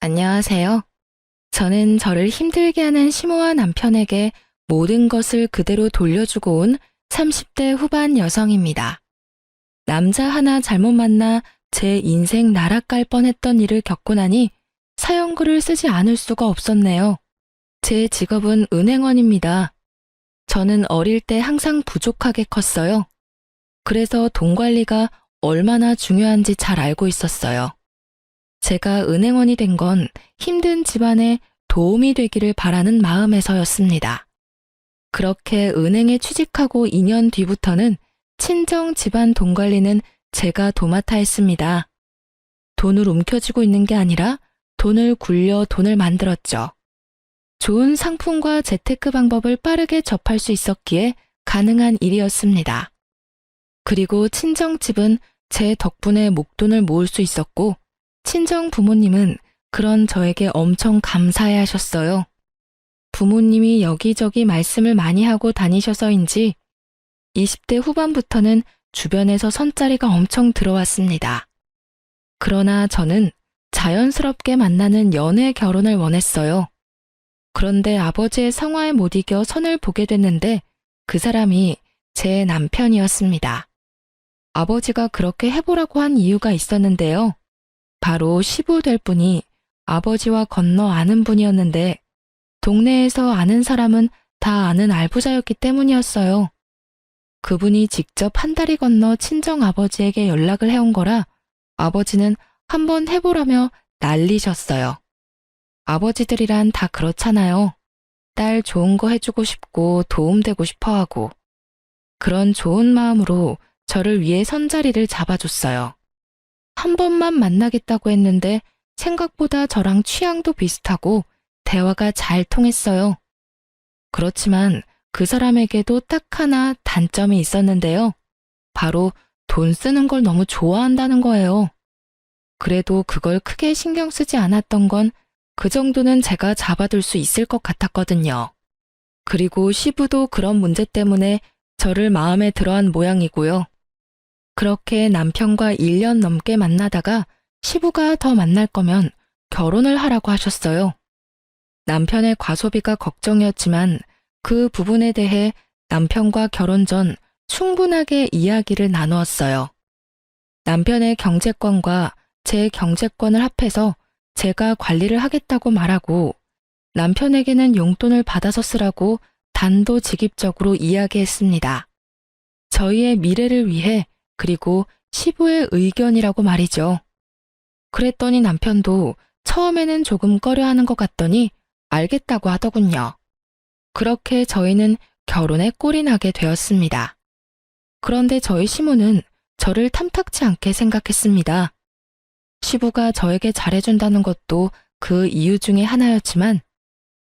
안녕하세요. 저는 저를 힘들게 하는 시모와 남편에게 모든 것을 그대로 돌려주고 온 30대 후반 여성입니다. 남자 하나 잘못 만나 제 인생 나락갈 뻔했던 일을 겪고 나니 사연글을 쓰지 않을 수가 없었네요. 제 직업은 은행원입니다. 저는 어릴 때 항상 부족하게 컸어요. 그래서 돈 관리가 얼마나 중요한지 잘 알고 있었어요. 제가 은행원이 된 건 힘든 집안에 도움이 되기를 바라는 마음에서였습니다. 그렇게 은행에 취직하고 2년 뒤부터는 친정 집안 돈 관리는 제가 도맡아 했습니다. 돈을 움켜쥐고 있는 게 아니라 돈을 굴려 돈을 만들었죠. 좋은 상품과 재테크 방법을 빠르게 접할 수 있었기에 가능한 일이었습니다. 그리고 친정집은 제 덕분에 목돈을 모을 수 있었고 친정 부모님은 그런 저에게 엄청 감사해 하셨어요. 부모님이 여기저기 말씀을 많이 하고 다니셔서인지 20대 후반부터는 주변에서 선자리가 엄청 들어왔습니다. 그러나 저는 자연스럽게 만나는 연애 결혼을 원했어요. 그런데 아버지의 성화에 못 이겨 선을 보게 됐는데 그 사람이 제 남편이었습니다. 아버지가 그렇게 해보라고 한 이유가 있었는데요. 바로 시부 될 분이 아버지와 건너 아는 분이었는데 동네에서 아는 사람은 다 아는 알부자였기 때문이었어요. 그분이 직접 한 다리 건너 친정 아버지에게 연락을 해온 거라 아버지는 한번 해보라며 난리셨어요. 아버지들이란 다 그렇잖아요. 딸 좋은 거 해주고 싶고 도움되고 싶어 하고. 그런 좋은 마음으로 저를 위해 선자리를 잡아줬어요. 한 번만 만나겠다고 했는데 생각보다 저랑 취향도 비슷하고 대화가 잘 통했어요. 그렇지만 그 사람에게도 딱 하나 단점이 있었는데요. 바로 돈 쓰는 걸 너무 좋아한다는 거예요. 그래도 그걸 크게 신경 쓰지 않았던 건 그 정도는 제가 잡아둘 수 있을 것 같았거든요. 그리고 시부도 그런 문제 때문에 저를 마음에 들어한 모양이고요. 그렇게 남편과 1년 넘게 만나다가 시부가 더 만날 거면 결혼을 하라고 하셨어요. 남편의 과소비가 걱정이었지만 그 부분에 대해 남편과 결혼 전 충분하게 이야기를 나누었어요. 남편의 경제권과 제 경제권을 합해서 제가 관리를 하겠다고 말하고 남편에게는 용돈을 받아서 쓰라고 단도직입적으로 이야기했습니다. 저희의 미래를 위해 그리고 시부의 의견이라고 말이죠. 그랬더니 남편도 처음에는 조금 꺼려하는 것 같더니 알겠다고 하더군요. 그렇게 저희는 결혼에 꼴이 나게 되었습니다. 그런데 저희 시모는 저를 탐탁치 않게 생각했습니다. 시부가 저에게 잘해준다는 것도 그 이유 중에 하나였지만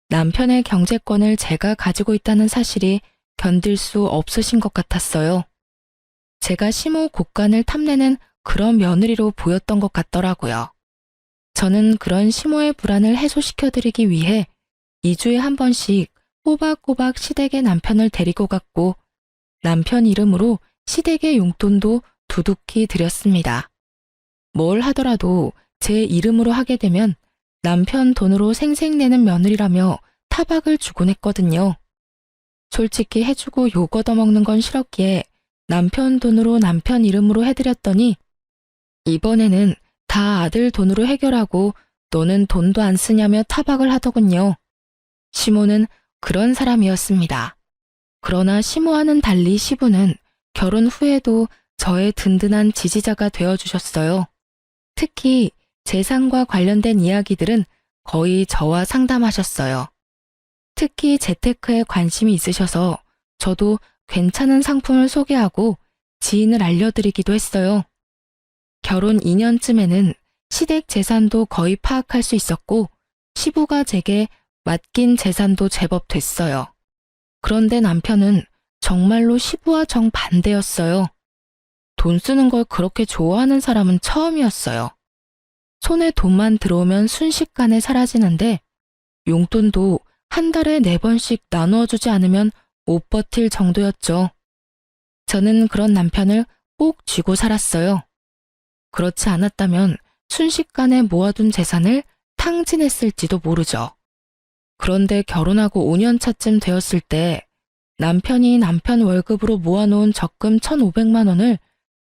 남편의 경제권을 제가 가지고 있다는 사실이 견딜 수 없으신 것 같았어요. 제가 시모 곳간을 탐내는 그런 며느리로 보였던 것 같더라고요. 저는 그런 시모의 불안을 해소시켜드리기 위해 2주에 한 번씩 꼬박꼬박 시댁에 남편을 데리고 갔고 남편 이름으로 시댁의 용돈도 두둑히 드렸습니다. 뭘 하더라도 제 이름으로 하게 되면 남편 돈으로 생색내는 며느리라며 타박을 주곤 했거든요. 솔직히 해주고 욕 얻어먹는 건 싫었기에 남편 돈으로 남편 이름으로 해드렸더니 이번에는 다 아들 돈으로 해결하고 너는 돈도 안 쓰냐며 타박을 하더군요. 시모는 그런 사람이었습니다. 그러나 시모와는 달리 시부는 결혼 후에도 저의 든든한 지지자가 되어주셨어요. 특히 재산과 관련된 이야기들은 거의 저와 상담하셨어요. 특히 재테크에 관심이 있으셔서 저도 괜찮은 상품을 소개하고 지인을 알려드리기도 했어요. 결혼 2년쯤에는 시댁 재산도 거의 파악할 수 있었고 시부가 제게 맡긴 재산도 제법 됐어요. 그런데 남편은 정말로 시부와 정반대였어요. 돈 쓰는 걸 그렇게 좋아하는 사람은 처음이었어요. 손에 돈만 들어오면 순식간에 사라지는데 용돈도 한 달에 4번씩 나누어 주지 않으면 못 버틸 정도였죠. 저는 그런 남편을 꼭 쥐고 살았어요. 그렇지 않았다면 순식간에 모아둔 재산을 탕진했을지도 모르죠. 그런데 결혼하고 5년 차쯤 되었을 때 남편이 남편 월급으로 모아놓은 적금 1,500만 원을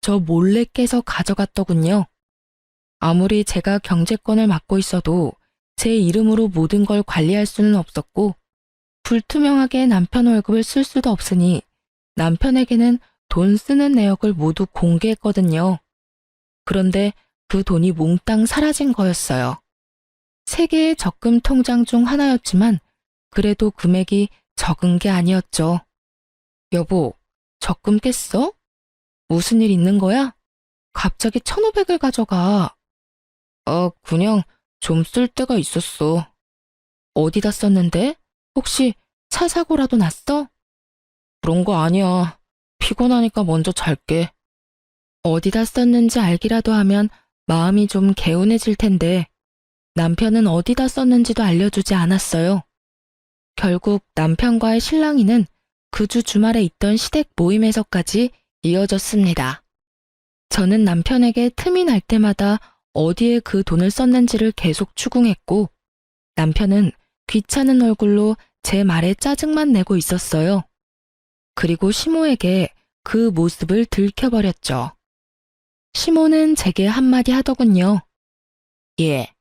저 몰래 깨서 가져갔더군요. 아무리 제가 경제권을 맡고 있어도 제 이름으로 모든 걸 관리할 수는 없었고 불투명하게 남편 월급을 쓸 수도 없으니 남편에게는 돈 쓰는 내역을 모두 공개했거든요. 그런데 그 돈이 몽땅 사라진 거였어요. 3개의 적금 통장 중 하나였지만 그래도 금액이 적은 게 아니었죠. 여보, 적금 깼어? 무슨 일 있는 거야? 갑자기 1,500을 가져가. 그냥 좀 쓸 때가 있었어. 어디다 썼는데? 혹시 차 사고라도 났어? 그런 거 아니야. 피곤하니까 먼저 잘게. 어디다 썼는지 알기라도 하면 마음이 좀 개운해질 텐데 남편은 어디다 썼는지도 알려주지 않았어요. 결국 남편과의 실랑이는 그 주 주말에 있던 시댁 모임에서까지 이어졌습니다. 저는 남편에게 틈이 날 때마다 어디에 그 돈을 썼는지를 계속 추궁했고 남편은 귀찮은 얼굴로 제 말에 짜증만 내고 있었어요. 그리고 시모에게 그 모습을 들켜버렸죠. 시모는 제게 한마디 하더군요. 예,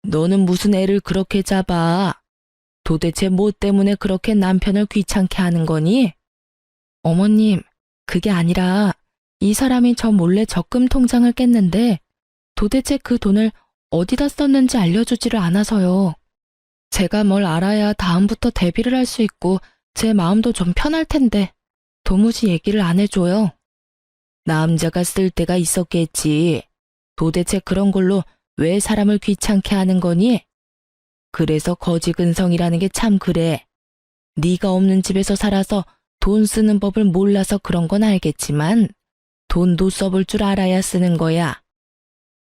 너는 무슨 애를 그렇게 잡아? 도대체 뭐 때문에 그렇게 남편을 귀찮게 하는 거니? 어머님, 그게 아니라 이 사람이 저 몰래 적금 통장을 깼는데 도대체 그 돈을 어디다 썼는지 알려주지를 않아서요. 제가 뭘 알아야 다음부터 대비를 할 수 있고 제 마음도 좀 편할 텐데 도무지 얘기를 안 해줘요. 남자가 쓸 때가 있었겠지. 도대체 그런 걸로 왜 사람을 귀찮게 하는 거니? 그래서 거지근성이라는 게 참 그래. 네가 없는 집에서 살아서 돈 쓰는 법을 몰라서 그런 건 알겠지만 돈도 써볼 줄 알아야 쓰는 거야.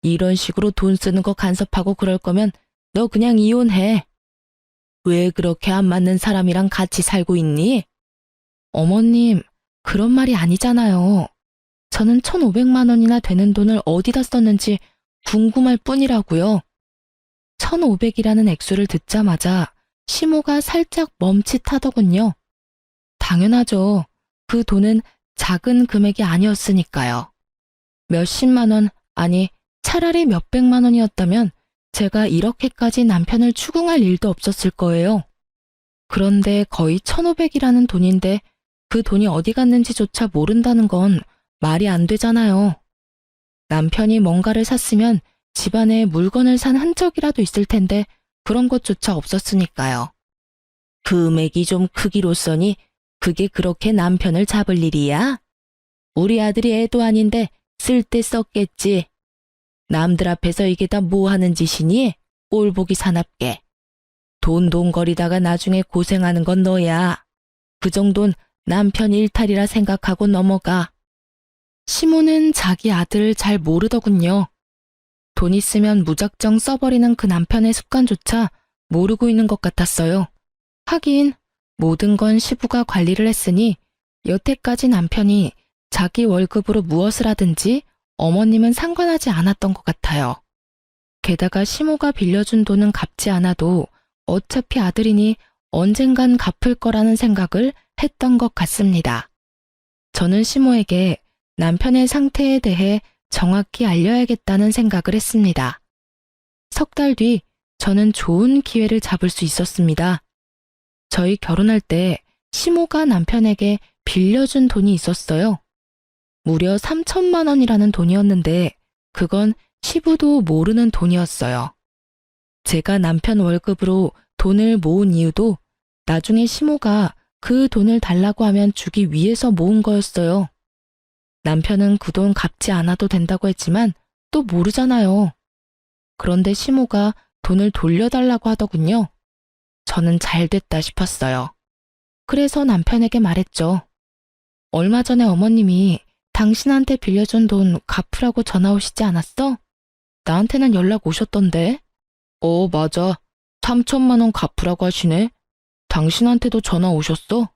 이런 식으로 돈 쓰는 거 간섭하고 그럴 거면 너 그냥 이혼해. 왜 그렇게 안 맞는 사람이랑 같이 살고 있니? 어머님, 그런 말이 아니잖아요. 저는 1,500만 원이나 되는 돈을 어디다 썼는지 궁금할 뿐이라고요. 1,500이라는 액수를 듣자마자 시모가 살짝 멈칫하더군요. 당연하죠. 그 돈은 작은 금액이 아니었으니까요. 몇십만 원, 아니 차라리 몇백만 원이었다면 제가 이렇게까지 남편을 추궁할 일도 없었을 거예요. 그런데 거의 1,500이라는 돈인데 그 돈이 어디 갔는지조차 모른다는 건 말이 안 되잖아요. 남편이 뭔가를 샀으면 집안에 물건을 산 흔적이라도 있을 텐데 그런 것조차 없었으니까요. 금액이 좀 크기로써니 그게 그렇게 남편을 잡을 일이야? 우리 아들이 애도 아닌데 쓸 때 썼겠지. 남들 앞에서 이게 다 뭐 하는 짓이니? 꼴보기 사납게. 돈돈거리다가 나중에 고생하는 건 너야. 그 정도는 남편 일탈이라 생각하고 넘어가. 시모는 자기 아들을 잘 모르더군요. 돈 있으면 무작정 써버리는 그 남편의 습관조차 모르고 있는 것 같았어요. 하긴 모든 건 시부가 관리를 했으니 여태까지 남편이 자기 월급으로 무엇을 하든지 어머님은 상관하지 않았던 것 같아요. 게다가 시모가 빌려준 돈은 갚지 않아도 어차피 아들이니 언젠간 갚을 거라는 생각을 했던 것 같습니다. 저는 시모에게 남편의 상태에 대해 정확히 알려야겠다는 생각을 했습니다. 3달 뒤 저는 좋은 기회를 잡을 수 있었습니다. 저희 결혼할 때 시모가 남편에게 빌려준 돈이 있었어요. 무려 3천만 원이라는 돈이었는데 그건 시부도 모르는 돈이었어요. 제가 남편 월급으로 돈을 모은 이유도 나중에 시모가 그 돈을 달라고 하면 주기 위해서 모은 거였어요. 남편은 그 돈 갚지 않아도 된다고 했지만 또 모르잖아요. 그런데 시모가 돈을 돌려달라고 하더군요. 저는 잘 됐다 싶었어요. 그래서 남편에게 말했죠. 얼마 전에 어머님이 당신한테 빌려준 돈 갚으라고 전화 오시지 않았어? 나한테는 연락 오셨던데. 맞아. 3천만 원 갚으라고 하시네. 당신한테도 전화 오셨어?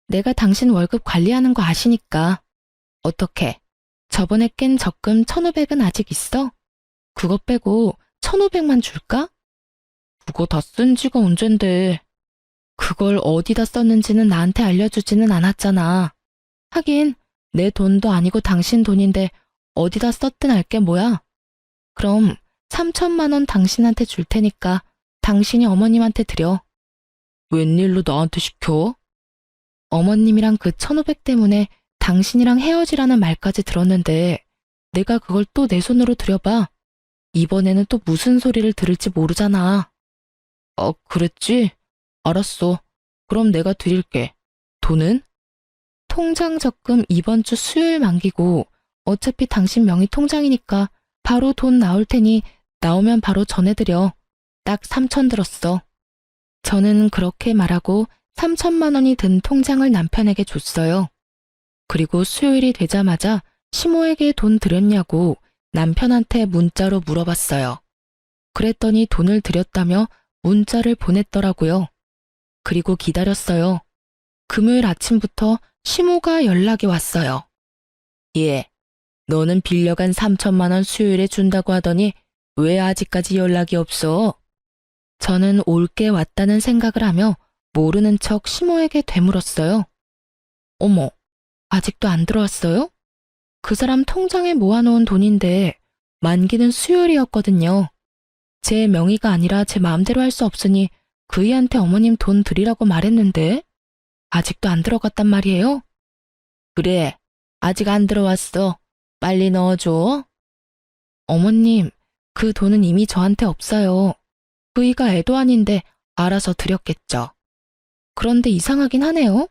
내가 당신 월급 관리하는 거 아시니까. 어떻게? 저번에 깬 적금 1,500은 아직 있어? 그것 빼고 1,500만 줄까? 그거 다 쓴 지가 언젠데. 그걸 어디다 썼는지는 나한테 알려주지는 않았잖아. 하긴 내 돈도 아니고 당신 돈인데 어디다 썼든 알 게 뭐야. 그럼 3천만 원 당신한테 줄 테니까 당신이 어머님한테 드려. 웬일로 나한테 시켜? 어머님이랑 그 1,500 때문에 당신이랑 헤어지라는 말까지 들었는데 내가 그걸 또 내 손으로 들여봐. 이번에는 또 무슨 소리를 들을지 모르잖아. 그랬지? 알았어. 그럼 내가 드릴게. 돈은? 통장 적금 이번 주 수요일 만기고 어차피 당신 명의 통장이니까 바로 돈 나올 테니 나오면 바로 전해드려. 딱 3천 들었어. 저는 그렇게 말하고 3천만 원이 든 통장을 남편에게 줬어요. 그리고 수요일이 되자마자 시모에게 돈 드렸냐고 남편한테 문자로 물어봤어요. 그랬더니 돈을 드렸다며 문자를 보냈더라고요. 그리고 기다렸어요. 금요일 아침부터 시모가 연락이 왔어요. 예, 너는 빌려간 3천만 원 수요일에 준다고 하더니 왜 아직까지 연락이 없어? 저는 올게 왔다는 생각을 하며 모르는 척 시모에게 되물었어요. 어머, 아직도 안 들어왔어요? 그 사람 통장에 모아놓은 돈인데 만기는 수요일이었거든요. 제 명의가 아니라 제 마음대로 할 수 없으니 그이한테 어머님 돈 드리라고 말했는데 아직도 안 들어갔단 말이에요? 그래, 아직 안 들어왔어. 빨리 넣어줘. 어머님, 그 돈은 이미 저한테 없어요. 그이가 애도 아닌데 알아서 드렸겠죠. 그런데 이상하긴 하네요.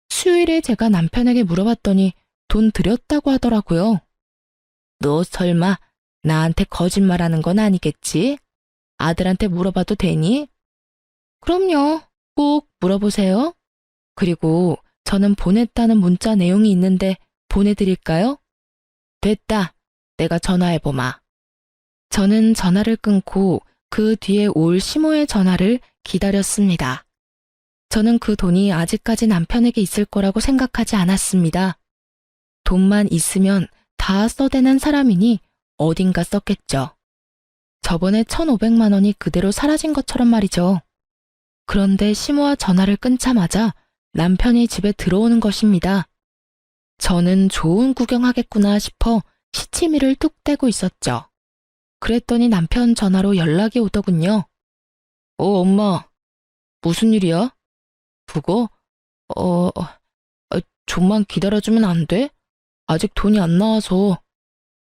수요일에 제가 남편에게 물어봤더니 돈 드렸다고 하더라고요. 너 설마 나한테 거짓말하는 건 아니겠지? 아들한테 물어봐도 되니? 그럼요. 꼭 물어보세요. 그리고 저는 보냈다는 문자 내용이 있는데 보내드릴까요? 됐다. 내가 전화해보마. 저는 전화를 끊고 그 뒤에 올 시모의 전화를 기다렸습니다. 저는 그 돈이 아직까지 남편에게 있을 거라고 생각하지 않았습니다. 돈만 있으면 다 써대는 사람이니 어딘가 썼겠죠. 저번에 1,500만 원이 그대로 사라진 것처럼 말이죠. 그런데 시모와 전화를 끊자마자 남편이 집에 들어오는 것입니다. 저는 좋은 구경하겠구나 싶어 시치미를 뚝 떼고 있었죠. 그랬더니 남편 전화로 연락이 오더군요. 엄마. 무슨 일이야? 그거? 좀만 기다려주면 안 돼? 아직 돈이 안 나와서.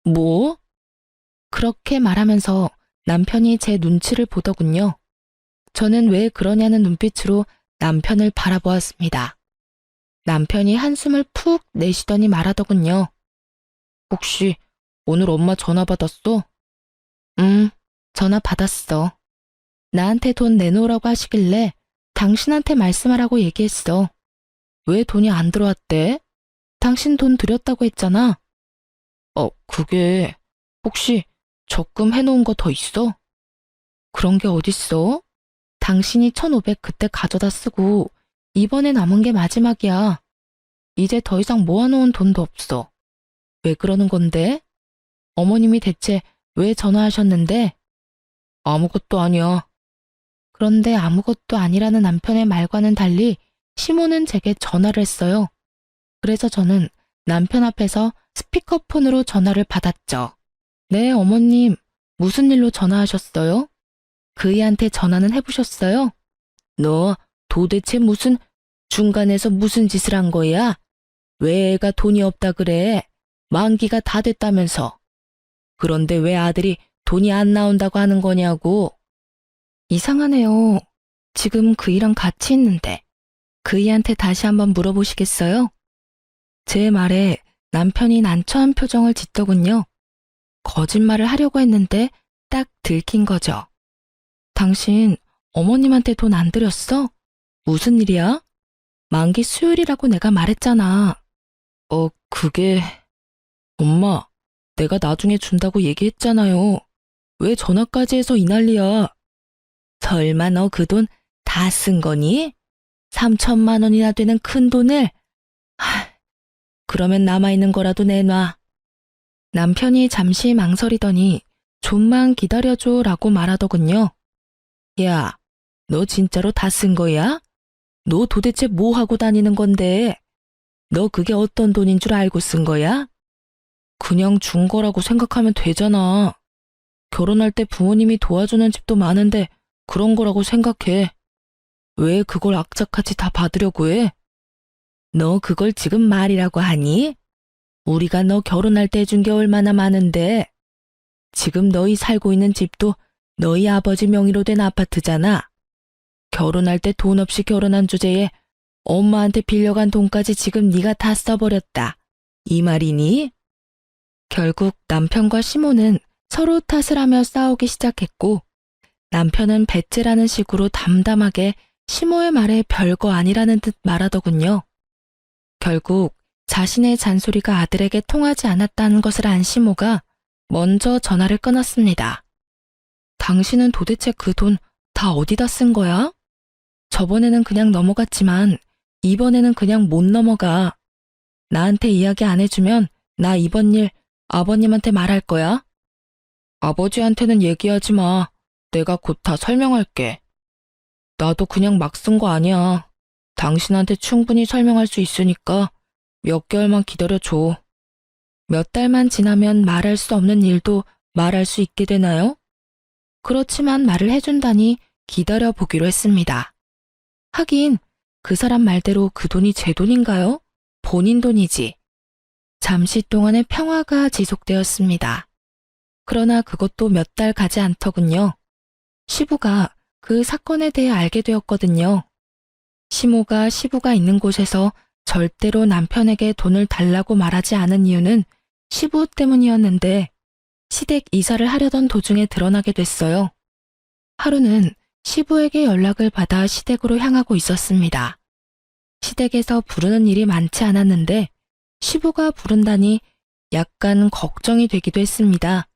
뭐? 그렇게 말하면서 남편이 제 눈치를 보더군요. 저는 왜 그러냐는 눈빛으로 남편을 바라보았습니다. 남편이 한숨을 푹 내쉬더니 말하더군요. 혹시 오늘 엄마 전화 받았어? 전화 받았어. 나한테 돈 내놓으라고 하시길래 당신한테 말씀하라고 얘기했어. 왜 돈이 안 들어왔대? 당신 돈 드렸다고 했잖아. 그게 혹시 적금 해놓은 거 더 있어? 그런 게 어딨어? 당신이 1,500 그때 가져다 쓰고 이번에 남은 게 마지막이야. 이제 더 이상 모아놓은 돈도 없어. 왜 그러는 건데? 어머님이 대체 왜 전화하셨는데? 아무것도 아니야. 그런데 아무것도 아니라는 남편의 말과는 달리 시모는 제게 전화를 했어요. 그래서 저는 남편 앞에서 스피커폰으로 전화를 받았죠. 네, 어머님. 무슨 일로 전화하셨어요? 그이한테 전화는 해보셨어요? 너 도대체 중간에서 무슨 짓을 한 거야? 왜 애가 돈이 없다 그래? 만기가 다 됐다면서. 그런데 왜 아들이 돈이 안 나온다고 하는 거냐고. 이상하네요. 지금 그이랑 같이 있는데. 그이한테 다시 한번 물어보시겠어요? 제 말에 남편이 난처한 표정을 짓더군요. 거짓말을 하려고 했는데 딱 들킨 거죠. 당신 어머님한테 돈 안 드렸어? 무슨 일이야? 만기 수요일이라고 내가 말했잖아. 그게... 엄마, 내가 나중에 준다고 얘기했잖아요. 왜 전화까지 해서 이 난리야? 설마 너 그 돈 다 쓴 거니? 3천만 원이나 되는 큰 돈을? 그러면 남아있는 거라도 내놔. 남편이 잠시 망설이더니 좀만 기다려줘 라고 말하더군요. 야, 너 진짜로 다 쓴 거야? 너 도대체 뭐 하고 다니는 건데? 너 그게 어떤 돈인 줄 알고 쓴 거야? 그냥 준 거라고 생각하면 되잖아. 결혼할 때 부모님이 도와주는 집도 많은데 그런 거라고 생각해. 왜 그걸 악착같이 다 받으려고 해? 너 그걸 지금 말이라고 하니? 우리가 너 결혼할 때 준 게 얼마나 많은데. 지금 너희 살고 있는 집도 너희 아버지 명의로 된 아파트잖아. 결혼할 때 돈 없이 결혼한 주제에 엄마한테 빌려간 돈까지 지금 네가 다 써버렸다. 이 말이니? 결국 남편과 시모는 서로 탓을 하며 싸우기 시작했고, 남편은 배째라는 식으로 담담하게 시모의 말에 별거 아니라는 듯 말하더군요. 결국 자신의 잔소리가 아들에게 통하지 않았다는 것을 안 시모가 먼저 전화를 끊었습니다. 당신은 도대체 그 돈 다 어디다 쓴 거야? 저번에는 그냥 넘어갔지만 이번에는 그냥 못 넘어가. 나한테 이야기 안 해주면 나 이번 일 아버님한테 말할 거야. 아버지한테는 얘기하지 마. 내가 곧 다 설명할게. 나도 그냥 막 쓴 거 아니야. 당신한테 충분히 설명할 수 있으니까 몇 개월만 기다려줘. 몇 달만 지나면 말할 수 없는 일도 말할 수 있게 되나요? 그렇지만 말을 해준다니 기다려보기로 했습니다. 하긴 그 사람 말대로 그 돈이 제 돈인가요? 본인 돈이지. 잠시 동안의 평화가 지속되었습니다. 그러나 그것도 몇 달 가지 않더군요. 시부가 그 사건에 대해 알게 되었거든요. 시모가 시부가 있는 곳에서 절대로 남편에게 돈을 달라고 말하지 않은 이유는 시부 때문이었는데 시댁 이사를 하려던 도중에 드러나게 됐어요. 하루는 시부에게 연락을 받아 시댁으로 향하고 있었습니다. 시댁에서 부르는 일이 많지 않았는데 시부가 부른다니 약간 걱정이 되기도 했습니다.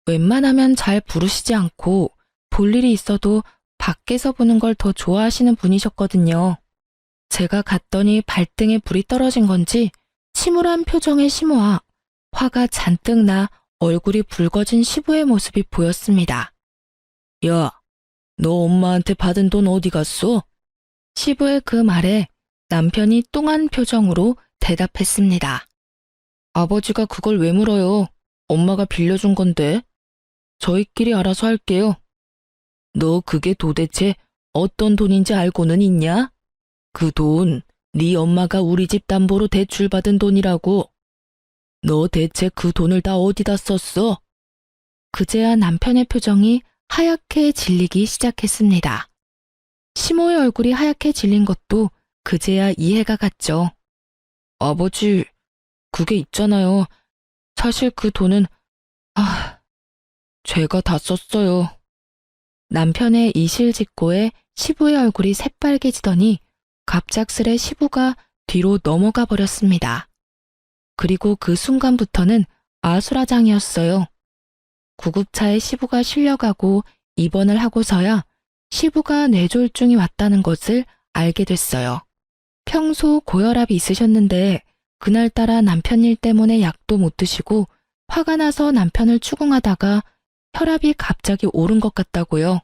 웬만하면 잘 부르시지 않고 볼 일이 있어도 밖에서 보는 걸 더 좋아하시는 분이셨거든요. 제가 갔더니 발등에 불이 떨어진 건지 침울한 표정의 시모와 화가 잔뜩 나 얼굴이 붉어진 시부의 모습이 보였습니다. 야, 너 엄마한테 받은 돈 어디 갔어? 시부의 그 말에 남편이 뚱한 표정으로 대답했습니다. 아버지가 그걸 왜 물어요? 엄마가 빌려준 건데. 저희끼리 알아서 할게요. 너 그게 도대체 어떤 돈인지 알고는 있냐? 그 돈, 네 엄마가 우리 집 담보로 대출받은 돈이라고. 너 대체 그 돈을 다 어디다 썼어? 그제야 남편의 표정이 하얗게 질리기 시작했습니다. 시모의 얼굴이 하얗게 질린 것도 그제야 이해가 갔죠. 아버지, 그게 있잖아요. 사실 그 돈은, 제가 다 썼어요. 남편의 이실직고에 시부의 얼굴이 새빨개지더니 갑작스레 시부가 뒤로 넘어가 버렸습니다. 그리고 그 순간부터는 아수라장이었어요. 구급차에 시부가 실려가고 입원을 하고서야 시부가 뇌졸중이 왔다는 것을 알게 됐어요. 평소 고혈압이 있으셨는데 그날따라 남편 일 때문에 약도 못 드시고 화가 나서 남편을 추궁하다가 혈압이 갑자기 오른 것 같다고요.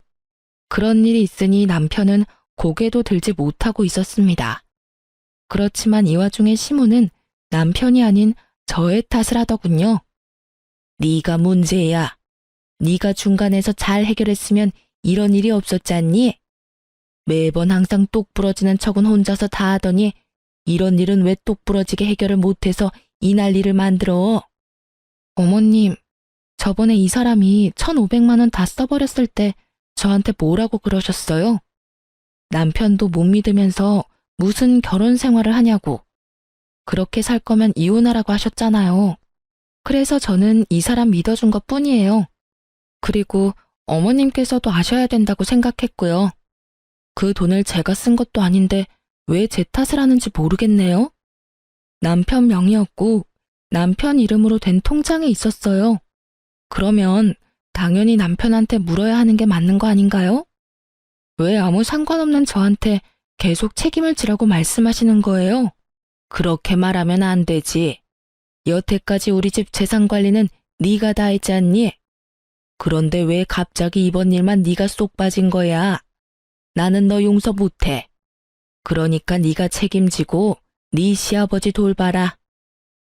그런 일이 있으니 남편은 고개도 들지 못하고 있었습니다. 그렇지만 이 와중에 시모는 남편이 아닌 저의 탓을 하더군요. 네가 문제야. 네가 중간에서 잘 해결했으면 이런 일이 없었지 않니? 매번 항상 똑 부러지는 척은 혼자서 다 하더니 이런 일은 왜 똑 부러지게 해결을 못해서 이 난리를 만들어? 어머님, 저번에 이 사람이 1,500만 원 다 써버렸을 때 저한테 뭐라고 그러셨어요? 남편도 못 믿으면서 무슨 결혼 생활을 하냐고. 그렇게 살 거면 이혼하라고 하셨잖아요. 그래서 저는 이 사람 믿어준 것 뿐이에요. 그리고 어머님께서도 아셔야 된다고 생각했고요. 그 돈을 제가 쓴 것도 아닌데 왜 제 탓을 하는지 모르겠네요. 남편 명의였고 남편 이름으로 된 통장에 있었어요. 그러면 당연히 남편한테 물어야 하는 게 맞는 거 아닌가요? 왜 아무 상관없는 저한테 계속 책임을 지라고 말씀하시는 거예요? 그렇게 말하면 안 되지. 여태까지 우리 집 재산 관리는 네가 다 했지 않니? 그런데 왜 갑자기 이번 일만 네가 쏙 빠진 거야? 나는 너 용서 못해. 그러니까 네가 책임지고 네 시아버지 돌봐라.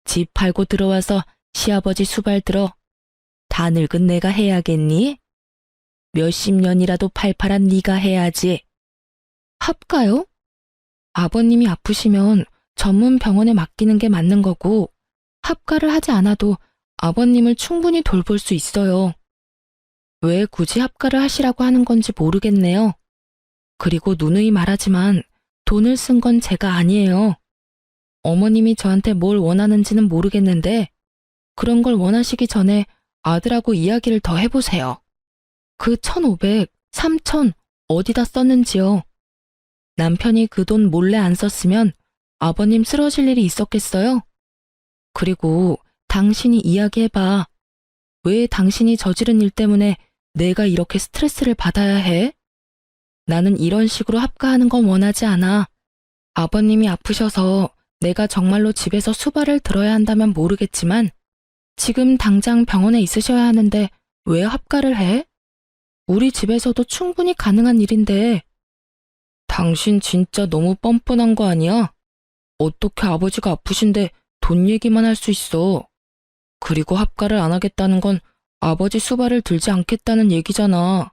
집 팔고 들어와서 시아버지 수발 들어. 다 늙은 내가 해야겠니? 몇십 년이라도 팔팔한 네가 해야지. 합가요? 아버님이 아프시면 전문 병원에 맡기는 게 맞는 거고, 합가를 하지 않아도 아버님을 충분히 돌볼 수 있어요. 왜 굳이 합가를 하시라고 하는 건지 모르겠네요. 그리고 누누이 말하지만 돈을 쓴 건 제가 아니에요. 어머님이 저한테 뭘 원하는지는 모르겠는데 그런 걸 원하시기 전에 아들하고 이야기를 더 해보세요. 그 1,500, 3,000 어디다 썼는지요. 남편이 그 돈 몰래 안 썼으면 아버님 쓰러질 일이 있었겠어요? 그리고 당신이 이야기해봐. 왜 당신이 저지른 일 때문에 내가 이렇게 스트레스를 받아야 해? 나는 이런 식으로 합가하는 건 원하지 않아. 아버님이 아프셔서 내가 정말로 집에서 수발을 들어야 한다면 모르겠지만 지금 당장 병원에 있으셔야 하는데 왜 합가를 해? 우리 집에서도 충분히 가능한 일인데. 당신 진짜 너무 뻔뻔한 거 아니야? 어떻게 아버지가 아프신데 돈 얘기만 할 수 있어. 그리고 합가를 안 하겠다는 건 아버지 수발을 들지 않겠다는 얘기잖아.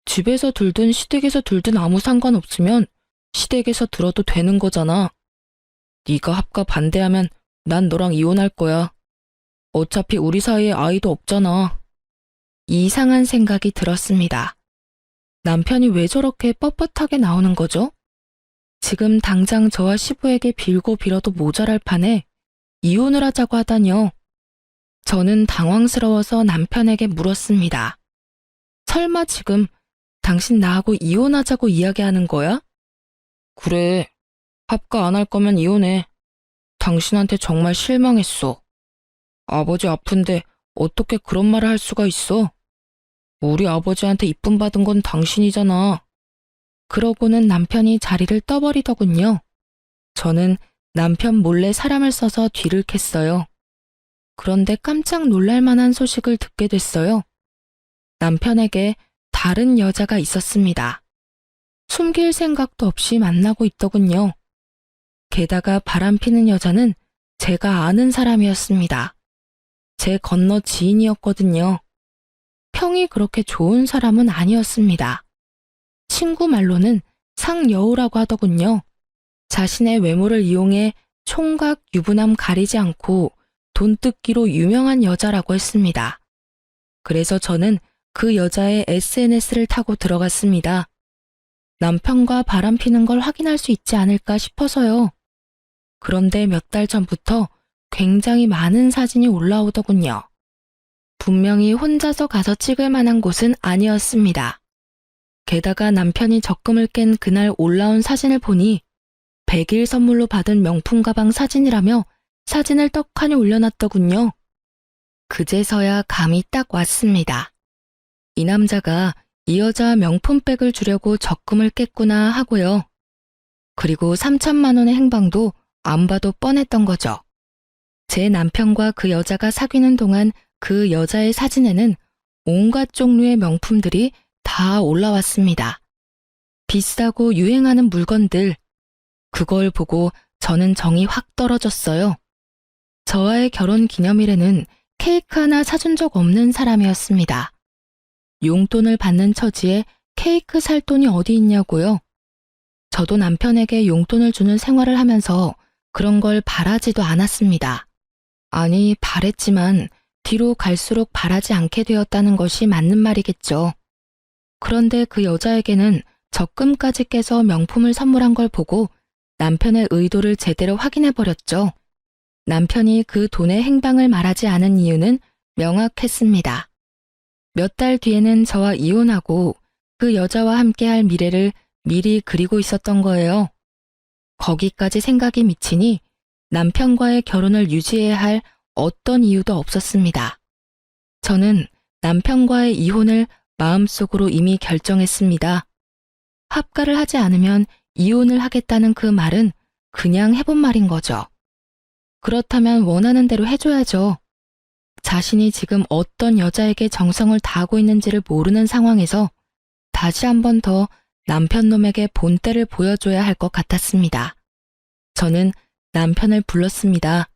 집에서 들든 시댁에서 들든 아무 상관없으면 시댁에서 들어도 되는 거잖아. 네가 합가 반대하면 난 너랑 이혼할 거야. 어차피 우리 사이에 아이도 없잖아. 이상한 생각이 들었습니다. 남편이 왜 저렇게 뻣뻣하게 나오는 거죠? 지금 당장 저와 시부에게 빌고 빌어도 모자랄 판에 이혼을 하자고 하다니요. 저는 당황스러워서 남편에게 물었습니다. 설마 지금 당신 나하고 이혼하자고 이야기하는 거야? 그래. 합가 안 할 거면 이혼해. 당신한테 정말 실망했어. 아버지 아픈데 어떻게 그런 말을 할 수가 있어? 우리 아버지한테 이쁨 받은 건 당신이잖아. 그러고는 남편이 자리를 떠버리더군요. 저는 남편 몰래 사람을 써서 뒤를 캤어요. 그런데 깜짝 놀랄 만한 소식을 듣게 됐어요. 남편에게 다른 여자가 있었습니다. 숨길 생각도 없이 만나고 있더군요. 게다가 바람피는 여자는 제가 아는 사람이었습니다. 제 건너 지인이었거든요. 평이 그렇게 좋은 사람은 아니었습니다. 친구 말로는 상여우라고 하더군요. 자신의 외모를 이용해 총각 유부남 가리지 않고 돈 뜯기로 유명한 여자라고 했습니다. 그래서 저는 그 여자의 SNS를 타고 들어갔습니다. 남편과 바람피는 걸 확인할 수 있지 않을까 싶어서요. 그런데 몇 달 전부터 굉장히 많은 사진이 올라오더군요. 분명히 혼자서 가서 찍을 만한 곳은 아니었습니다. 게다가 남편이 적금을 깬 그날 올라온 사진을 보니 100일 선물로 받은 명품 가방 사진이라며 사진을 떡하니 올려놨더군요. 그제서야 감이 딱 왔습니다. 이 남자가 이 여자 명품백을 주려고 적금을 깼구나 하고요. 그리고 3천만 원의 행방도 안 봐도 뻔했던 거죠. 제 남편과 그 여자가 사귀는 동안 그 여자의 사진에는 온갖 종류의 명품들이 다 올라왔습니다. 비싸고 유행하는 물건들. 그걸 보고 저는 정이 확 떨어졌어요. 저와의 결혼 기념일에는 케이크 하나 사준 적 없는 사람이었습니다. 용돈을 받는 처지에 케이크 살 돈이 어디 있냐고요. 저도 남편에게 용돈을 주는 생활을 하면서 그런 걸 바라지도 않았습니다. 아니, 바랬지만 뒤로 갈수록 바라지 않게 되었다는 것이 맞는 말이겠죠. 그런데 그 여자에게는 적금까지 깨서 명품을 선물한 걸 보고 남편의 의도를 제대로 확인해버렸죠. 남편이 그 돈의 행방을 말하지 않은 이유는 명확했습니다. 몇 달 뒤에는 저와 이혼하고 그 여자와 함께할 미래를 미리 그리고 있었던 거예요. 거기까지 생각이 미치니 남편과의 결혼을 유지해야 할 어떤 이유도 없었습니다. 저는 남편과의 이혼을 마음속으로 이미 결정했습니다. 합가를 하지 않으면 이혼을 하겠다는 그 말은 그냥 해본 말인 거죠. 그렇다면 원하는 대로 해줘야죠. 자신이 지금 어떤 여자에게 정성을 다하고 있는지를 모르는 상황에서 다시 한 번 더 남편 놈에게 본때를 보여줘야 할 것 같았습니다. 저는 남편을 불렀습니다.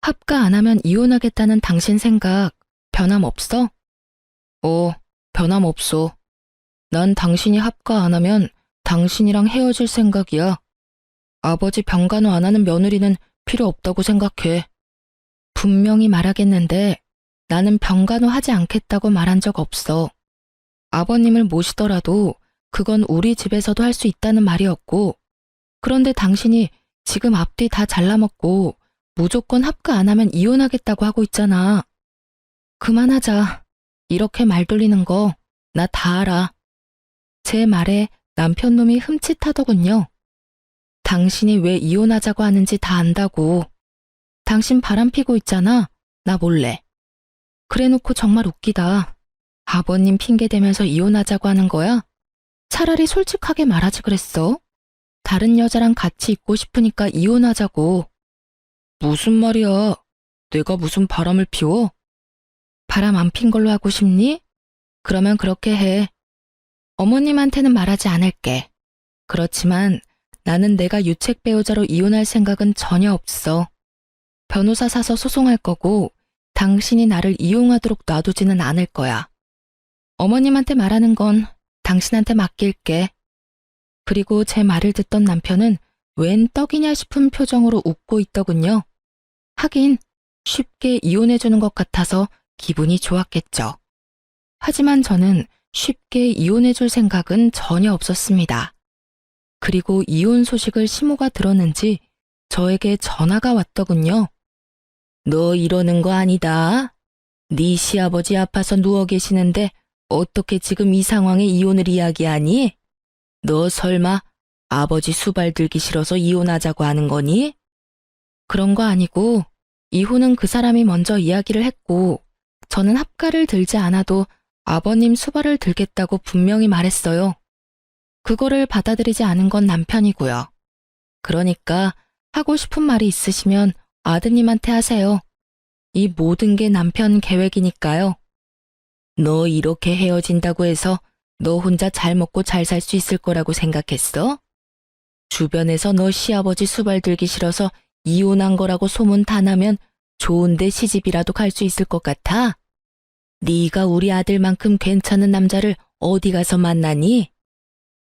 합가 안 하면 이혼하겠다는 당신 생각 변함없어? 변함없어. 난 당신이 합가 안 하면 당신이랑 헤어질 생각이야. 아버지 병간호 안 하는 며느리는 필요 없다고 생각해. 분명히 말하겠는데 나는 병간호 하지 않겠다고 말한 적 없어. 아버님을 모시더라도 그건 우리 집에서도 할 수 있다는 말이었고, 그런데 당신이 지금 앞뒤 다 잘라먹고 무조건 합가 안 하면 이혼하겠다고 하고 있잖아. 그만하자. 이렇게 말 돌리는 거 나 다 알아. 제 말에 남편 놈이 흠칫하더군요. 당신이 왜 이혼하자고 하는지 다 안다고. 당신 바람 피고 있잖아. 나 몰래. 그래놓고 정말 웃기다. 아버님 핑계 대면서 이혼하자고 하는 거야? 차라리 솔직하게 말하지 그랬어. 다른 여자랑 같이 있고 싶으니까 이혼하자고. 무슨 말이야? 내가 무슨 바람을 피워? 바람 안 핀 걸로 하고 싶니? 그러면 그렇게 해. 어머님한테는 말하지 않을게. 그렇지만 나는 내가 유책 배우자로 이혼할 생각은 전혀 없어. 변호사 사서 소송할 거고 당신이 나를 이용하도록 놔두지는 않을 거야. 어머님한테 말하는 건 당신한테 맡길게. 그리고 제 말을 듣던 남편은 웬 떡이냐 싶은 표정으로 웃고 있더군요. 하긴 쉽게 이혼해주는 것 같아서 기분이 좋았겠죠. 하지만 저는 쉽게 이혼해줄 생각은 전혀 없었습니다. 그리고 이혼 소식을 시모가 들었는지 저에게 전화가 왔더군요. 너 이러는 거 아니다. 네 시아버지 아파서 누워 계시는데 어떻게 지금 이 상황에 이혼을 이야기하니? 너 설마 아버지 수발 들기 싫어서 이혼하자고 하는 거니? 그런 거 아니고 이혼은 그 사람이 먼저 이야기를 했고 저는 합가를 들지 않아도 아버님 수발을 들겠다고 분명히 말했어요. 그거를 받아들이지 않은 건 남편이고요. 그러니까 하고 싶은 말이 있으시면 아드님한테 하세요. 이 모든 게 남편 계획이니까요. 너 이렇게 헤어진다고 해서 너 혼자 잘 먹고 잘 살 수 있을 거라고 생각했어? 주변에서 너 시아버지 수발 들기 싫어서 이혼한 거라고 소문 다 나면 좋은데 시집이라도 갈 수 있을 것 같아? 네가 우리 아들만큼 괜찮은 남자를 어디 가서 만나니?